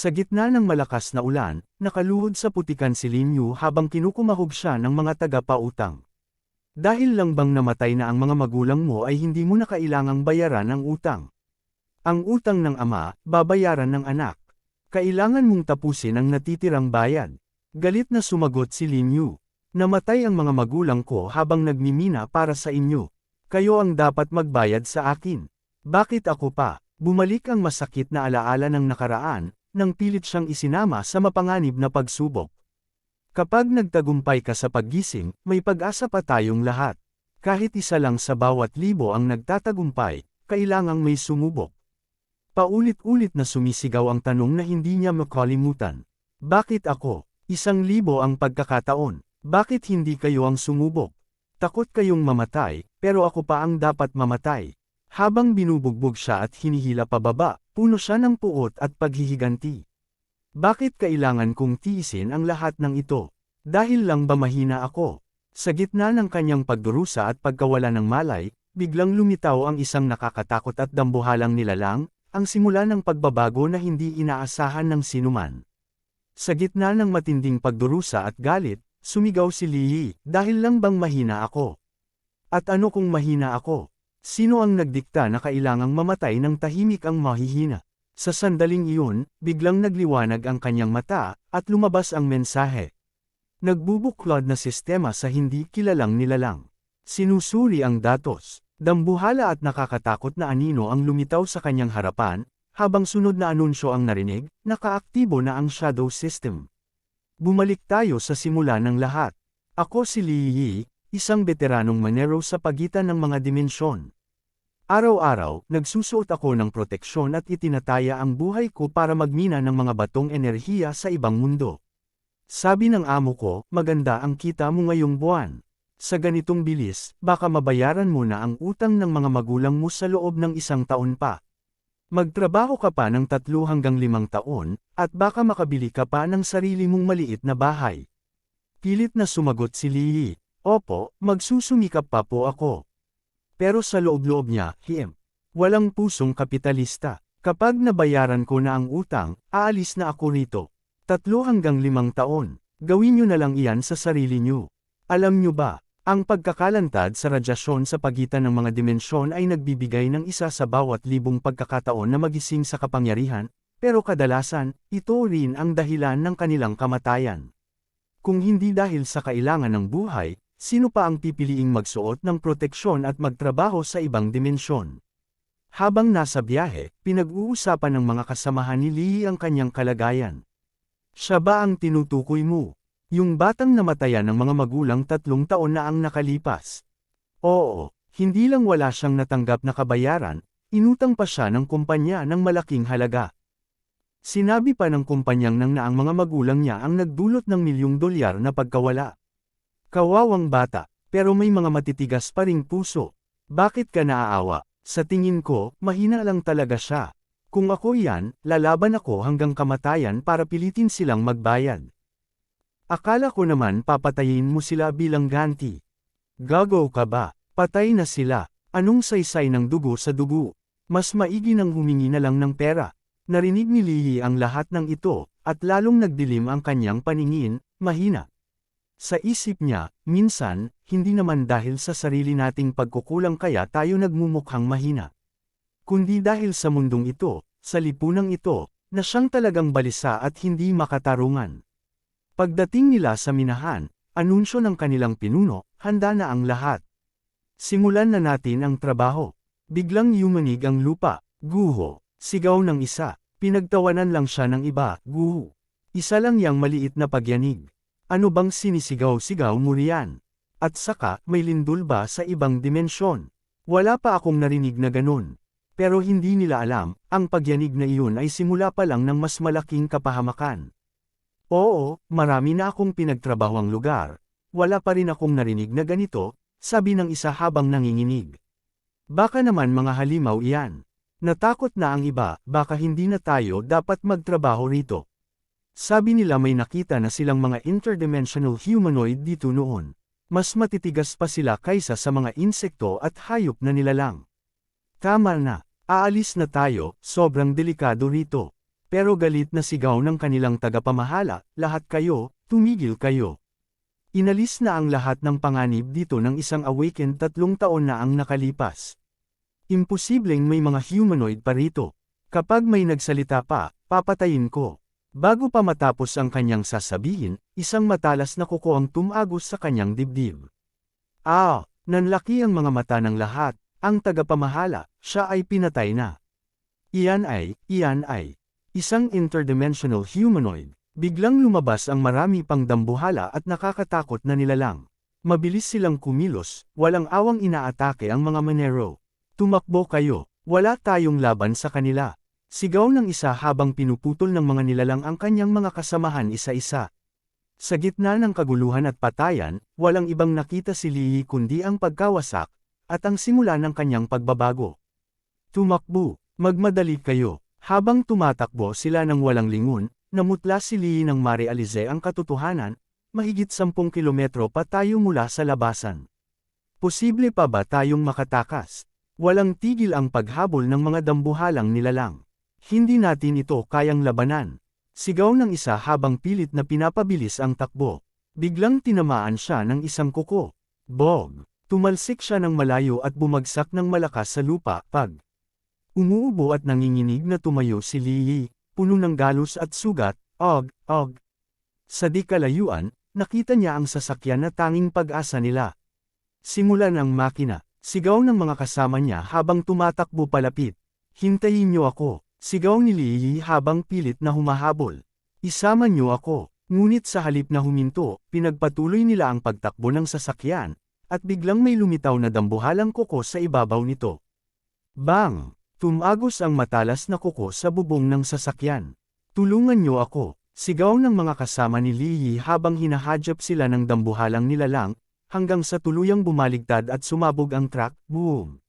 Sa gitna ng malakas na ulan, nakaluhod sa putikan si Lin Yu habang kinukumahog siya ng mga tagapautang. Dahil lang bang namatay na ang mga magulang mo ay hindi mo na kailangang bayaran ang utang. Ang utang ng ama, babayaran ng anak. Kailangan mong tapusin ang natitirang bayad. Galit na sumagot si Lin Yu. Namatay ang mga magulang ko habang nagmimina para sa inyo. Kayo ang dapat magbayad sa akin. Bakit ako pa? Bumalik ang masakit na alaala ng nakaraan, nang pilit siyang isinama sa mapanganib na pagsubok. Kapag nagtagumpay ka sa paggising, may pag-asa pa tayong lahat. Kahit isa lang sa bawat libo ang nagtatagumpay, kailangang may sumubok. Paulit-ulit na sumisigaw ang tanong na hindi niya makalimutan. Bakit ako? 1,000 ang pagkakataon. Bakit hindi kayo ang sumubok? Takot kayong mamatay, pero ako pa ang dapat mamatay. Habang binubugbog siya at hinihila pababa, puno siya ng puot at paghihiganti. Bakit kailangan kong tiisin ang lahat ng ito? Dahil lang ba mahina ako? Sa gitna ng kanyang pagdurusa at pagkawala ng malay, biglang lumitaw ang isang nakakatakot at dambuhalang nilalang, ang simula ng pagbabago na hindi inaasahan ng sinuman. Sa gitna ng matinding pagdurusa at galit, sumigaw si Li, dahil lang bang mahina ako? At ano kung mahina ako? Sino ang nagdikta na kailangang mamatay ng tahimik ang mahihina? Sa sandaling iyon, biglang nagliwanag ang kanyang mata, at lumabas ang mensahe. Nagbubuklod na sistema sa hindi kilalang nilalang. Sinusuri ang datos. Dambuhala at nakakatakot na anino ang lumitaw sa kanyang harapan, habang sunod na anunsyo ang narinig, nakaaktibo na ang shadow system. Bumalik tayo sa simula ng lahat. Ako si Li Yi, isang veteranong manero sa pagitan ng mga dimensyon. Araw-araw, nagsusuot ako ng proteksyon at itinataya ang buhay ko para magmina ng mga batong enerhiya sa ibang mundo. Sabi ng amo ko, maganda ang kita mo ngayong buwan. Sa ganitong bilis, baka mabayaran mo na ang utang ng mga magulang mo sa loob ng 1 taon pa. Magtrabaho ka pa ng 3 hanggang 5 taon, at baka makabili ka pa ng sarili mong maliit na bahay. Pilit na sumagot si Li. Opo, magsusumikap pa po ako. Pero sa loob-loob niya, walang pusong kapitalista. Kapag nabayaran ko na ang utang, aalis na ako rito. 3 hanggang 5 taon. Gawin niyo na lang iyan sa sarili niyo. Alam niyo ba, ang pagkakalantad sa radyasyon sa pagitan ng mga dimensyon ay nagbibigay ng isa sa bawat 1,000 pagkakataon na magising sa kapangyarihan, pero kadalasan, ito rin ang dahilan ng kanilang kamatayan. Kung hindi dahil sa kailangan ng buhay, sino pa ang pipiliing magsuot ng proteksyon at magtrabaho sa ibang dimensyon? Habang nasa biyahe, pinag-uusapan ng mga kasamahan ni Lee ang kanyang kalagayan. Siya ba ang tinutukoy mo? Yung batang namatayan ng mga magulang 3 taon na ang nakalipas. Oo, hindi lang wala siyang natanggap na kabayaran, inutang pa siya ng kumpanya ng malaking halaga. Sinabi pa ng kumpanyang nang na ang mga magulang niya ang nagdulot ng $1,000,000 na pagkawala. Kawawang bata, pero may mga matitigas pa ring puso. Bakit ka naaawa? Sa tingin ko, mahina lang talaga siya. Kung ako yan, lalaban ako hanggang kamatayan para pilitin silang magbayad. Akala ko naman papatayin mo sila bilang ganti. Gago ka ba? Patay na sila. Anong saysay ng dugo sa dugo? Mas maigi nang humingi na lang ng pera. Narinig ni Lee ang lahat ng ito, at lalong nagdilim ang kanyang paningin, mahina. Sa isip niya, minsan, hindi naman dahil sa sarili nating pagkukulang kaya tayo nagmumukhang mahina. Kundi dahil sa mundong ito, sa lipunang ito, na siyang talagang balisa at hindi makatarungan. Pagdating nila sa minahan, anunsyo ng kanilang pinuno, handa na ang lahat. Simulan na natin ang trabaho. Biglang yumanig ang lupa, guho, sigaw ng isa, pinagtawanan lang siya ng iba, guho. Isa lang yang maliit na pagyanig. Ano bang sinisigaw-sigaw mo riyan? At saka, may lindol ba sa ibang dimensyon? Wala pa akong narinig na ganun. Pero hindi nila alam, ang pagyanig na iyon ay simula pa lang ng mas malaking kapahamakan. Oo, marami na akong pinagtrabahong lugar. Wala pa rin akong narinig na ganito, sabi ng isa habang nanginginig. Baka naman mga halimaw iyan. Natakot na ang iba, baka hindi na tayo dapat magtrabaho rito. Sabi nila may nakita na silang mga interdimensional humanoid dito noon. Mas matitigas pa sila kaysa sa mga insekto at hayop na nilalang. Tama na, aalis na tayo, sobrang delikado rito. Pero galit na sigaw ng kanilang tagapamahala, lahat kayo, tumigil kayo. Inalis na ang lahat ng panganib dito ng isang awakened 3 taon na ang nakalipas. Imposibleng may mga humanoid pa rito. Kapag may nagsalita pa, papatayin ko. Bago pa matapos ang kanyang sasabihin, isang matalas na kuko ang tumagos sa kanyang dibdib. Nanlaki ang mga mata ng lahat, ang tagapamahala, siya ay pinatay na. Iyan ay. Isang interdimensional humanoid. Biglang lumabas ang marami pang dambuhala at nakakatakot na nilalang. Mabilis silang kumilos, walang awang inaatake ang mga Monero. Tumakbo kayo, wala tayong laban sa kanila. Sigaw ng isa habang pinuputol ng mga nilalang ang kanyang mga kasamahan isa-isa. Sa gitna ng kaguluhan at patayan, walang ibang nakita si Lee kundi ang pagkawasak, at ang simula ng kanyang pagbabago. Tumakbo, magmadali kayo. Habang tumatakbo sila ng walang lingon, namutla si Lee nang marealize ang katotohanan, mahigit 10 kilometro pa tayo mula sa labasan. Posible pa ba tayong makatakas? Walang tigil ang paghabol ng mga dambuhalang nilalang. Hindi natin ito kayang labanan. Sigaw ng isa habang pilit na pinapabilis ang takbo. Biglang tinamaan siya ng isang kuko. Bog! Tumalsik siya ng malayo at bumagsak ng malakas sa lupa. Umuubo at nanginginig na tumayo si Lee, puno ng galos at sugat. Sa di kalayuan, nakita niya ang sasakyan na tanging pag-asa nila. Simulan ang makina, sigaw ng mga kasama niya habang tumatakbo palapit. Hintayin niyo ako, sigaw ni Lee habang pilit na humahabol. Isama niyo ako, ngunit sa halip na huminto, pinagpatuloy nila ang pagtakbo ng sasakyan, at biglang may lumitaw na dambuhalang kuko sa ibabaw nito. Bang! Tumagos ang matalas na kuko sa bubong ng sasakyan. Tulungan niyo ako, sigaw ng mga kasama ni Lee habang hinahadyap sila ng dambuhalang nilalang, hanggang sa tuluyang bumaligtad at sumabog ang truck. Boom!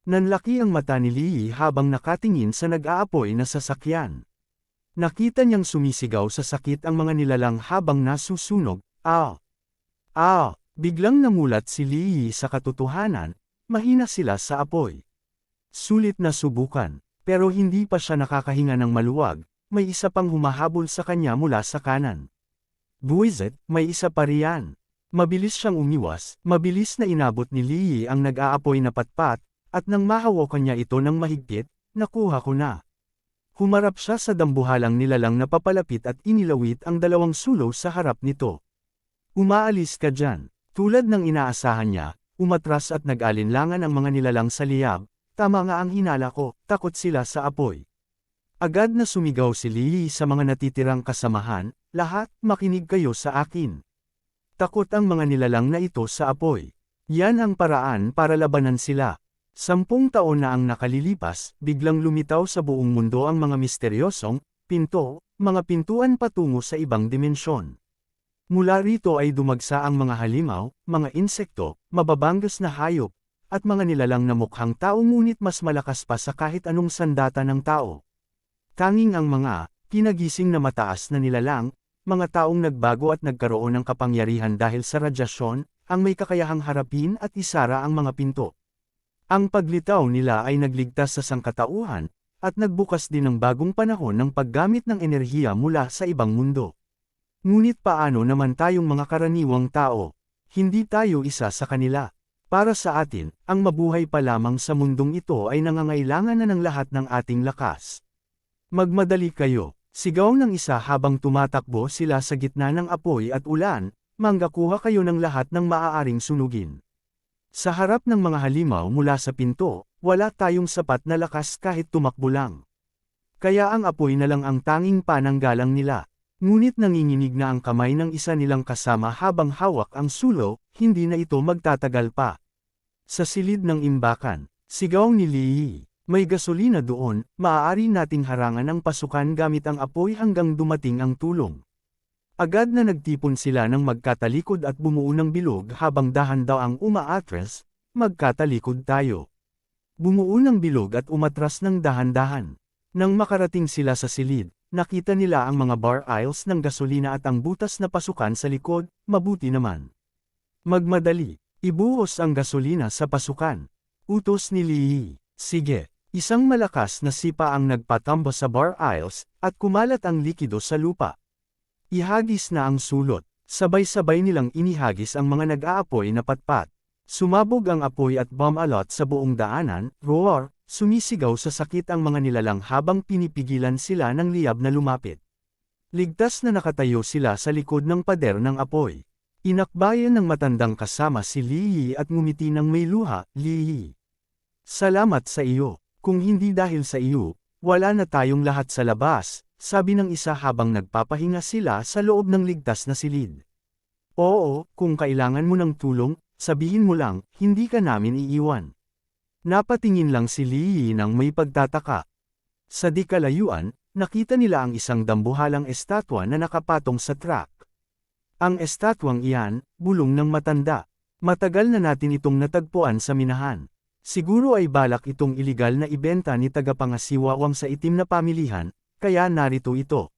Nanlaki ang mata ni Lee habang nakatingin sa nag-aapoy na sasakyan. Nakita niyang sumisigaw sa sakit ang mga nilalang habang nasusunog. Biglang namulat si Lee sa katotohanan, mahina sila sa apoy. Sulit na subukan, pero hindi pa siya nakakahinga ng maluwag, may isa pang humahabol sa kanya mula sa kanan. Buwisit, may isa pa riyan. Mabilis siyang umiwas, mabilis na inabot ni Lee ang nag-aapoy na patpat, at nang mahawakan niya ito ng mahigpit, nakuha ko na. Humarap siya sa dambuhalang nilalang na papalapit at inilawit ang 2 sulong sa harap nito. Umaalis ka dyan. Tulad ng inaasahan niya, umatras at nag-alinlangan ang mga nilalang sa liyab. Tama nga ang hinala ko, takot sila sa apoy. Agad na sumigaw si Lee sa mga natitirang kasamahan, lahat, makinig kayo sa akin. Takot ang mga nilalang na ito sa apoy. Yan ang paraan para labanan sila. 10 taon na ang nakalilipas, biglang lumitaw sa buong mundo ang mga misteryosong pinto, mga pintuan patungo sa ibang dimensyon. Mula rito ay dumagsa ang mga halimaw, mga insekto, mababangas na hayop, at mga nilalang na mukhang tao ngunit mas malakas pa sa kahit anong sandata ng tao. Tanging ang mga kinagising na mataas na nilalang, mga taong nagbago at nagkaroon ng kapangyarihan dahil sa radyasyon, ang may kakayahang harapin at isara ang mga pinto. Ang paglitaw nila ay nagligtas sa sangkatauhan, at nagbukas din ng bagong panahon ng paggamit ng enerhiya mula sa ibang mundo. Ngunit paano naman tayong mga karaniwang tao? Hindi tayo isa sa kanila. Para sa atin, ang mabuhay pa lamang sa mundong ito ay nangangailangan na ng lahat ng ating lakas. Magmadali kayo, sigaw ng isa habang tumatakbo sila sa gitna ng apoy at ulan, manggakuha kayo ng lahat ng maaaring sunugin. Sa harap ng mga halimaw mula sa pinto, wala tayong sapat na lakas kahit tumakbo lang. Kaya ang apoy na lang ang tanging pananggalang nila. Ngunit nanginginig na ang kamay ng isa nilang kasama habang hawak ang sulo, hindi na ito magtatagal pa. Sa silid ng imbakan, sigaw ni Lee, may gasolina doon, maaari nating harangan ang pasukan gamit ang apoy hanggang dumating ang tulong. Agad na nagtipon sila ng magkatalikod at bumuo ng bilog habang dahan daw ang umaatras, magkatalikod tayo. Bumuo ng bilog at umatras ng dahan-dahan. Nang makarating sila sa silid, nakita nila ang mga bar aisles ng gasolina at ang butas na pasukan sa likod, mabuti naman. Magmadali, ibuhos ang gasolina sa pasukan. Utos ni Lee, sige, Isang malakas na sipa ang nagpatambo sa bar aisles, at kumalat ang likido sa lupa. Ihagis na ang sulot. Sabay-sabay nilang inihagis ang mga nag-aapoy na patpat. Sumabog ang apoy at bomb-alot sa buong daanan, roar, sumisigaw sa sakit ang mga nilalang habang pinipigilan sila ng liyab na lumapit. Ligtas na nakatayo sila sa likod ng pader ng apoy. Inakbayan ng matandang kasama si Li Yi at ngumiti ng may luha, Li Yi. Salamat sa iyo. Kung hindi dahil sa iyo, wala na tayong lahat sa labas, sabi ng isa habang nagpapahinga sila sa loob ng ligtas na silid. Oo, kung kailangan mo ng tulong, sabihin mo lang, hindi ka namin iiwan. Napatingin lang si Li Yi nang may pagtataka. Sa di kalayuan, nakita nila ang isang dambuhalang estatwa na nakapatong sa truck. Ang estatwang iyan, bulong ng matanda. Matagal na natin itong natagpuan sa minahan. Siguro ay balak itong iligal na ibenta ni tagapangasiwawang sa itim na pamilihan, kaya narito ito.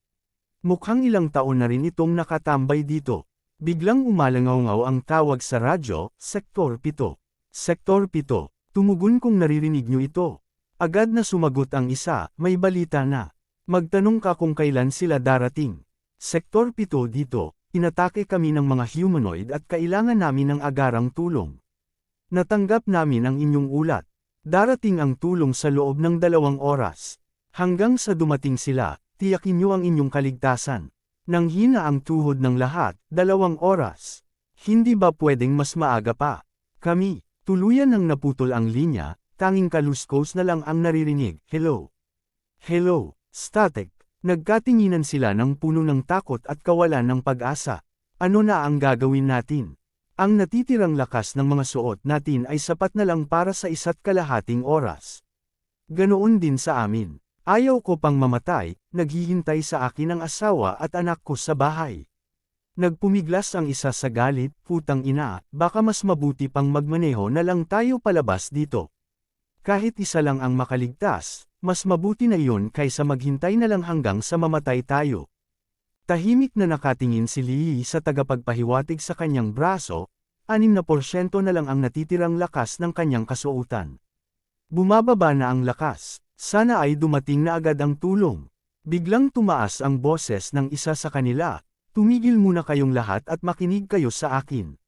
Mukhang ilang taon na rin itong nakatambay dito. Biglang umalangaw-ngaw ang tawag sa radyo, Sektor 7. Sektor 7, tumugon kung naririnig niyo ito. Agad na sumagot ang isa, may balita na. Magtanong ka kung kailan sila darating. Sektor 7 dito, inatake kami ng mga humanoid at kailangan namin ng agarang tulong. Natanggap namin ang inyong ulat. Darating ang tulong sa loob ng 2 oras. Hanggang sa dumating sila, tiyakin niyo ang inyong kaligtasan. Nang hina ang tuhod ng lahat, 2 oras. Hindi ba pwedeng mas maaga pa? Kami, tuluyan nang naputol ang linya, tanging kaluskos na lang ang naririnig, hello. Hello, static. Nagkatinginan sila ng puno ng takot at kawalan ng pag-asa. Ano na ang gagawin natin? Ang natitirang lakas ng mga suot natin ay sapat na lang para sa 1.5 oras. Ganoon din sa amin. Ayaw ko pang mamatay, naghihintay sa akin ang asawa at anak ko sa bahay. Nagpumiglas ang isa sa galit, putang ina, baka mas mabuti pang magmaneho na lang tayo palabas dito. Kahit isa lang ang makaligtas, mas mabuti na iyon kaysa maghintay na lang hanggang sa mamatay tayo. Tahimik na nakatingin si Li Yi sa tagapagpahiwatig sa kanyang braso, 6% na lang ang natitirang lakas ng kanyang kasuotan. Bumababa na ang lakas, sana ay dumating na agad ang tulong. Biglang tumaas ang boses ng isa sa kanila, tumigil muna kayong lahat at makinig kayo sa akin.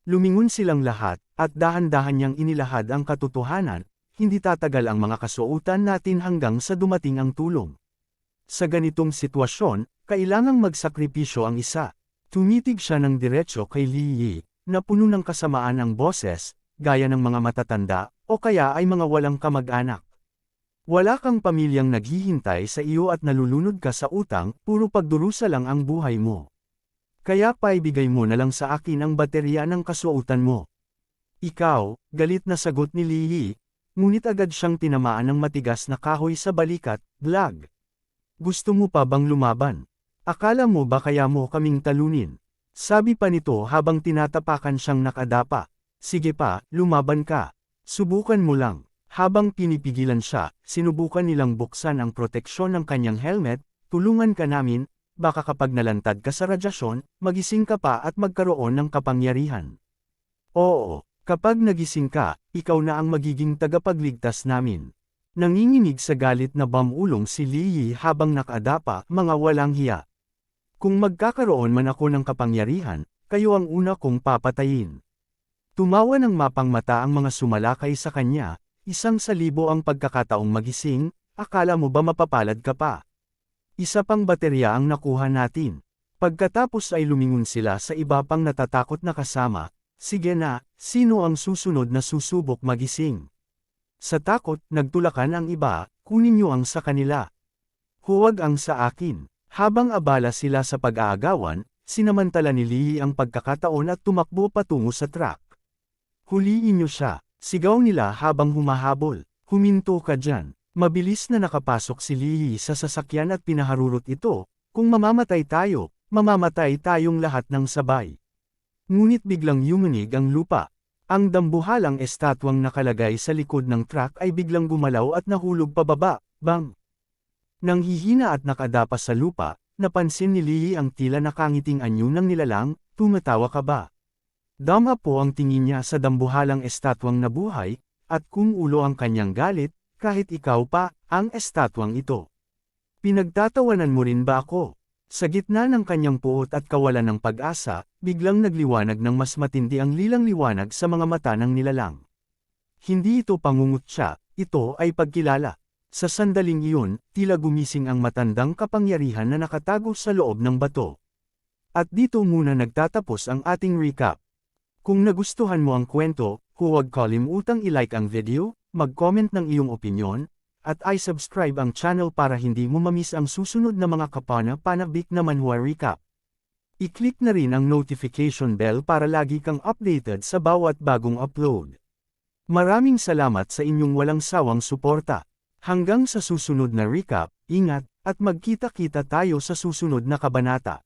Lumingon silang lahat, at dahan-dahan niyang inilahad ang katotohanan, hindi tatagal ang mga kasuotan natin hanggang sa dumating ang tulong. Sa ganitong sitwasyon, kailangang magsakripisyo ang isa. Tumitig siya ng diretso kay Li Yi, na puno ng kasamaan ang boses, gaya ng mga matatanda, o kaya ay mga walang kamag-anak. Wala kang pamilyang naghihintay sa iyo at nalulunod ka sa utang, puro pagdurusa lang ang buhay mo. Kaya paibigay mo na lang sa akin ang baterya ng kasuotan mo. Ikaw, galit na sagot ni Li Yi, ngunit agad siyang tinamaan ng matigas na kahoy sa balikat, blag. Gusto mo pa bang lumaban? Akala mo ba kaya mo kaming talunin? Sabi pa nito habang tinatapakan siyang nakadapa. Sige pa, lumaban ka. Subukan mo lang. Habang pinipigilan siya, sinubukan nilang buksan ang proteksyon ng kanyang helmet, tulungan ka namin, baka kapag nalantad ka sa radyasyon, magising ka pa at magkaroon ng kapangyarihan. Oo, kapag nagising ka, ikaw na ang magiging tagapagligtas namin. Nanginginig sa galit na bamulong si Li Yi habang nakadapa, mga walang hiya. Kung magkakaroon man ako ng kapangyarihan, kayo ang una kong papatayin. Tumawa ng mapang mata ang mga sumalakay sa kanya, 1,000 ang pagkakataong magising, akala mo ba mapapalad ka pa? Isa pang baterya ang nakuha natin. Pagkatapos ay lumingon sila sa iba pang natatakot na kasama, sige na, sino ang susunod na susubok magising? Sa takot, nagtulakan ang iba, kunin niyo ang sa kanila. Huwag ang sa akin. Habang abala sila sa pag-aagawan, sinamantala ni Li Yi ang pagkakataon at tumakbo patungo sa truck. Huliin niyo siya, sigaw nila habang humahabol. Huminto ka dyan. Mabilis na nakapasok si Li Yi sa sasakyan at pinaharurot ito, kung mamamatay tayo, mamamatay tayong lahat ng sabay. Ngunit biglang yumunig ang lupa. Ang dambuhalang estatwang nakalagay sa likod ng truck ay biglang gumalaw at nahulog pababa, bang! Nang hihina at nakadapa sa lupa, napansin ni Li Yi ang tila nakangiting anyo ng nilalang, tumatawa ka ba? Dama po ang tingin niya sa dambuhalang estatwang nabuhay, at kung ulo ang kanyang galit, kahit ikaw pa, ang estatwang ito. Pinagtatawanan mo rin ba ako? Sa gitna ng kanyang puot at kawalan ng pag-asa, biglang nagliwanag ng mas matindi ang lilang liwanag sa mga mata ng nilalang. Hindi ito pangungutya, ito ay pagkilala. Sa sandaling iyon, tila gumising ang matandang kapangyarihan na nakatago sa loob ng bato. At dito muna nagtatapos ang ating recap. Kung nagustuhan mo ang kwento, huwag kalimutang i-like ang video, mag-comment ng iyong opinyon, at i-subscribe ang channel para hindi mo mamiss ang susunod na mga kapana-panabik na manhwa recap. I-click na rin ang notification bell para lagi kang updated sa bawat bagong upload. Maraming salamat sa inyong walang sawang suporta. Hanggang sa susunod na recap, ingat, at magkita-kita tayo sa susunod na kabanata.